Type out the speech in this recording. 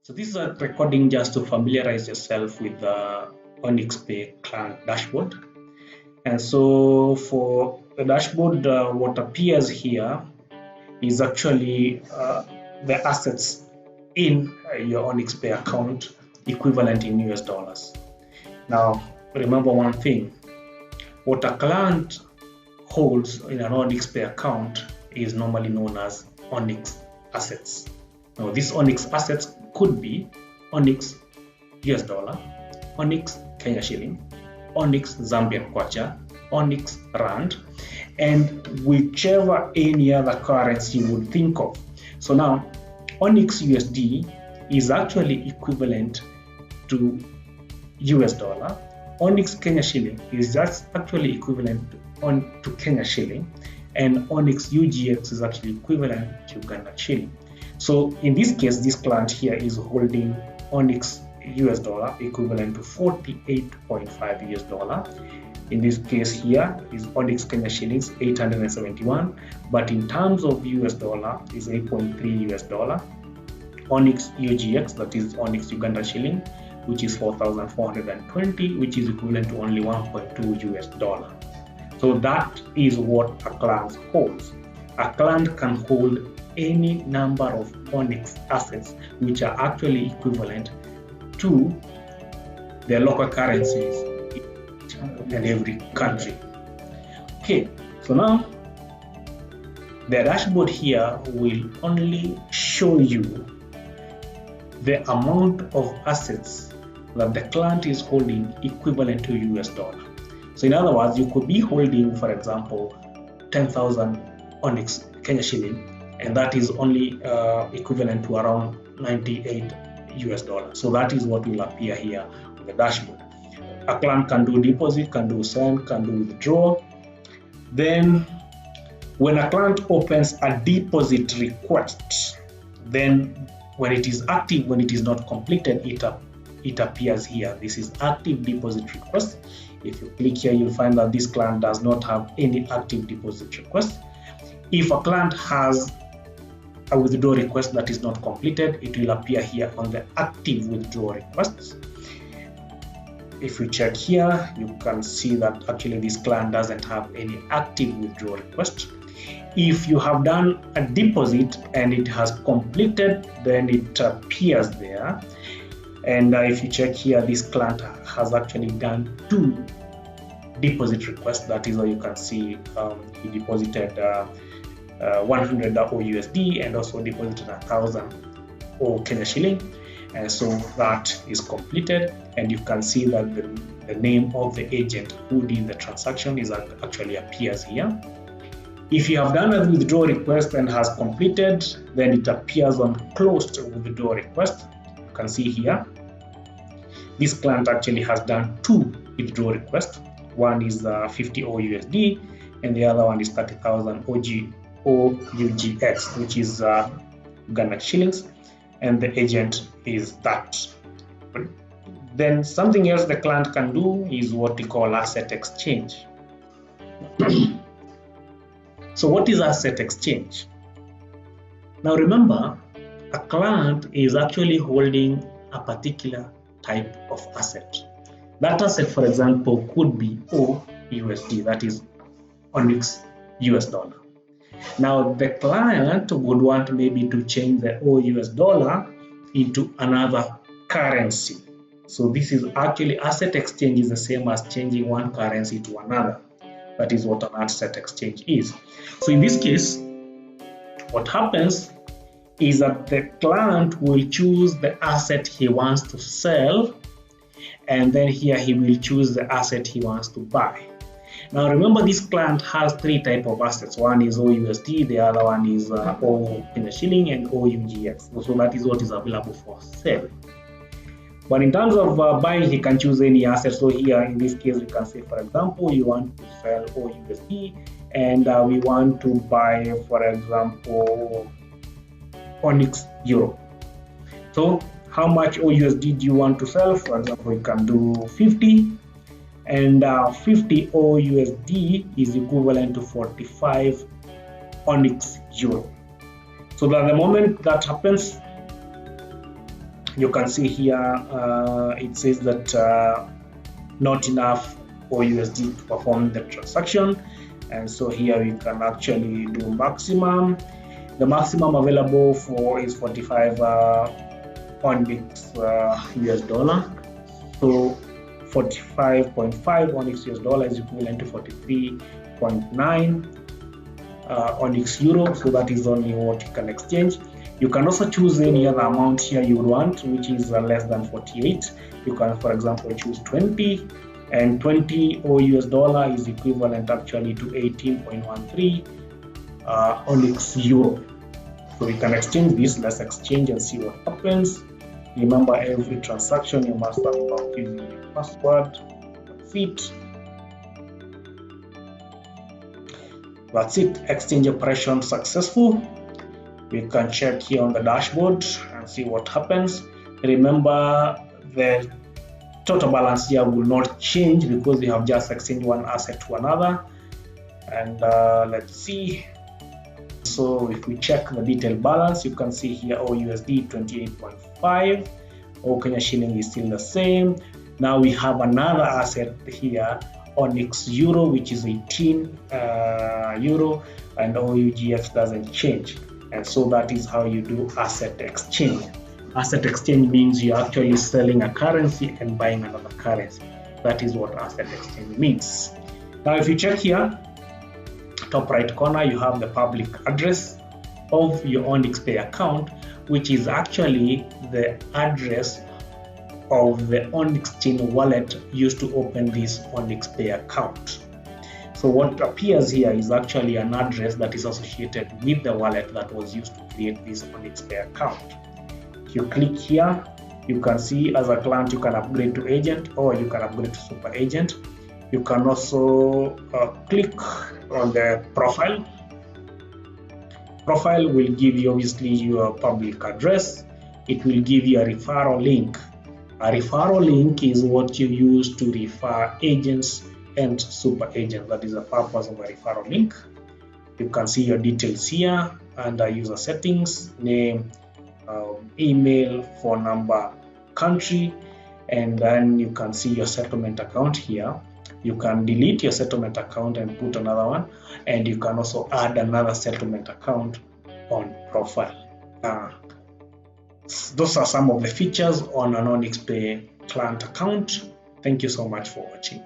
So this is a recording just to familiarize yourself with the onyxpay client dashboard. And so for the dashboard, what appears here is actually the assets in your onyxpay account equivalent in US dollars. Now, remember one thing, what a client holds in an onyxpay account is normally known as onyx assets. Now, these onyx assets could be onyx US dollar, onyx Kenya shilling, onyx Zambian kwacha, onyx rand, and whichever any other currency you would think of. So now, onyx USD is actually equivalent to US dollar. Onyx Kenya shilling is just actually equivalent to Kenya shilling, and onyx UGX is actually equivalent to Uganda shilling. So in this case, this client here is holding onyx US dollar equivalent to 48.5 US dollar. In this case here is onyx Kenya shillings 871, but in terms of US dollar is 8.3 US dollar. Onyx UGX, that is onyx Uganda shilling, which is 4,420, which is equivalent to only 1.2 US dollar. So that is what a client holds. A client can hold any number of onyx assets which are actually equivalent to their local currencies in every country. Okay, so now the dashboard here will only show you the amount of assets that the client is holding equivalent to US dollar. So in other words, you could be holding, for example, 10,000 onyx Kenya shilling, and that is only equivalent to around 98 US dollars. So that is what will appear here on the dashboard. A client can do deposit, can do send, can do withdraw. Then when a client opens a deposit request, then when it is active, when it is not completed, it appears here. This is active deposit request. If you click here, you'll find that this client does not have any active deposit request. If a client has a withdrawal request that is not completed, it will appear here on the active withdrawal requests. If you check here, you can see that actually this client doesn't have any active withdrawal request. If you have done a deposit and it has completed, then it appears there. And if you check here, this client has actually done 2 deposit requests. That is how you can see he deposited 100 OUSD and also deposited 1,000 O Kenya shilling. And so that is completed, and you can see that the name of the agent who did the transaction is actually appears here. If you have done a withdrawal request and has completed, then it appears on closed withdrawal request. You can see here, this client actually has done 2 withdrawal requests. One is 50 OUSD and the other one is 30,000 OUGX, which is Uganda shillings, and the agent is that. Then something else the client can do is what we call asset exchange. So what is asset exchange? Now remember, a client is actually holding a particular type of asset. That asset, for example, could be OUSD, that is onyx US dollar. Now the client would want maybe to change the OUS dollar into another currency. So this is actually, asset exchange is the same as changing one currency to another. That is what an asset exchange is. So in this case, what happens is that the client will choose the asset he wants to sell, and then here he will choose the asset he wants to buy. Now remember, this client has 3 types of assets. One is OUSD, the other one is O Kenya shilling, and OUGX. So that is what is available for sale. But in terms of buying, he can choose any asset. So here in this case, we can say, for example, you want to sell OUSD and we want to buy, for example, onyx euro. So how much OUSD do you want to sell? For example, you can do 50, and 50 OUSD is equivalent to 45 onyx euro. So that the moment that happens, You can see here it says that not enough USD to perform the transaction, and so here you can actually do maximum. The maximum available for is 45 onyx US dollar. So 45.5 onyx US dollar is equivalent to 43.9 onyx euro. So that is only what you can exchange. You can also choose any other amount here you want, which is less than 48. You can, for example, choose 20, and 20 US dollar is equivalent actually to 18.13 onyx euro. So we can exchange this. Let's exchange and see what happens. Remember, every transaction you must unlock using your password. That's it. That's it. Exchange operation successful. We can check here on the dashboard and see what happens. Remember, the total balance here will not change because we have just exchanged one asset to another. And let's see. So if we check the detailed balance, you can see here USD 28.5. Kenya shilling is still the same. Now we have another asset here, onyx euro, which is 18 euro, and OUGX doesn't change. And so that is how you do asset exchange. Asset exchange means you're actually selling a currency and buying another currency. That is what asset exchange means. Now if you check here, top right corner, you have the public address of your onyxpay account, which is actually the address of the Onyx chain wallet used to open this onyxpay account. So what appears here is actually an address that is associated with the wallet that was used to create this onyxpay account. If you click here, you can see as a client you can upgrade to agent or you can upgrade to super agent. You can also click on the profile. Profile will give you obviously your public address. It will give you a referral link. A referral link is what you use to refer agents and super agents. That is the purpose of a referral link. You can see your details here under user settings, name, email, phone number, country, and then you can see your settlement account here. You can delete your settlement account and put another one, and you can also add another settlement account on profile. Those are some of the features on an onyxpay client account. Thank you so much for watching.